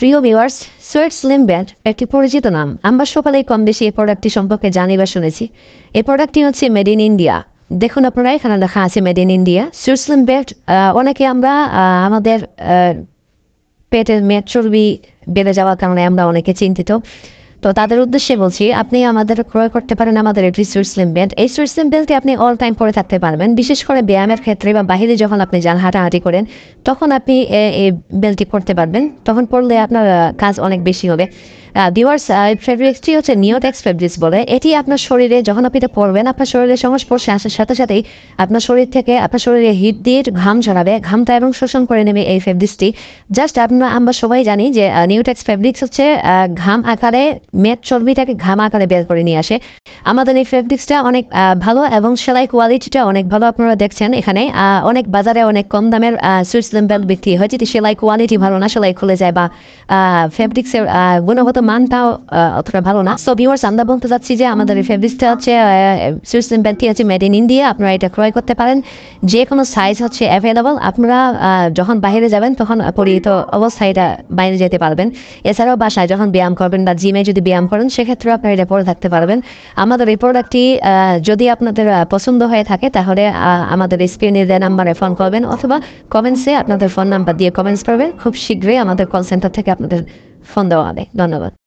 প্রিয় viewers, sweet slim band একটি পরিচিত নাম। আমরা সকালেই কম বেশি এই প্রোডাক্টটি সম্পর্কে জানি বা শুনেছি। এই প্রোডাক্টটি হচ্ছে মেড ইন ইন্ডিয়া। দেখুন আপনারা, এখানে লেখা আছে made in India. Sweet slim band অনেকে আমরা আমাদের পেটের মেদ চর্বি বেড়ে যাওয়ার কারণে আমরা অনেকে চিন্তিত। তো তাদের উদ্দেশ্যে বলছি, আপনি আমাদের ক্রয় করতে পারেন আমাদের একটি সুইট স্লিম বেল্ট। এই সুইট স্লিম বেল্টটি আপনি অল টাইম পরে থাকতে পারবেন, বিশেষ করে ব্যায়ামের ক্ষেত্রে বা বাহিরে যখন আপনি যান হাঁটাহাঁটি করেন, তখন আপনি এই বেল্টটি পরতে পারবেন। তখন পরলে আপনার কাজ অনেক বেশি হবে। ভিউয়ার্স, ফেব্রিক্সটি হচ্ছে নিওটেক্স ফেব্রিক্স বলে। এটি আপনার শরীরে যখন আপনি এটা পরবেন, আপনার শরীরের সংস্পর্শে আসার সাথে সাথেই আপনার শরীর থেকে আপনার শরীরে হিট দিয়ে ঘাম ঝরাবে, ঘামটা এবং শোষণ করে নেবে এই ফেব্রিক্সটি। জাস্ট আমরা সবাই জানি যে নিওটেক্স ফেব্রিক্স হচ্ছে ঘাম আকারে মেদ চর্বিটাকে ঘাম আকারে বের করে নিয়ে আসে। আমাদের এই ফেব্রিক্সটা অনেক ভালো এবং সেলাই কোয়ালিটিটা অনেক ভালো। আপনারা দেখছেন এখানে অনেক বাজারে অনেক কম দামের সুইট স্লিম বেল্ট বিক্রি হয়, যেটি সেলাই কোয়ালিটি ভালো না, সেলাই খুলে যায়, বা ফেব্রিক্সের গুণগত মানটাও অতটা ভালো না। সো ভিউয়ার্স, আমরা বলতে চাচ্ছি যে আমাদের এই ফেব্রিক্সটা হচ্ছে সুইট স্লিম বেল্টটি হচ্ছে মেড ইন ইন্ডিয়া। আপনারা এটা ক্রয় করতে পারেন, যে কোনো সাইজ হচ্ছে অ্যাভেলেবল। আপনারা যখন বাইরে যাবেন তখন পরিহিত অবস্থায় এটা বাইরে যেতে পারবেন। এছাড়াও বাসায় যখন ব্যায়াম করবেন বা জিমে যদি ব্যায়াম করেন, সেক্ষেত্রে আপনারা এটা পরে থাকতে পারবেন। আমাদের এই প্রোডাক্টটি যদি আপনাদের পছন্দ হয়ে থাকে, তাহলে আমাদের স্ক্রিনে দেওয়া নাম্বারে ফোন করবেন, অথবা কমেন্টসে আপনাদের ফোন নাম্বার দিয়ে কমেন্টস করবেন। খুব শীঘ্রই আমাদের কল সেন্টার থেকে আপনাদের ফোন দেওয়া হবে। ধন্যবাদ।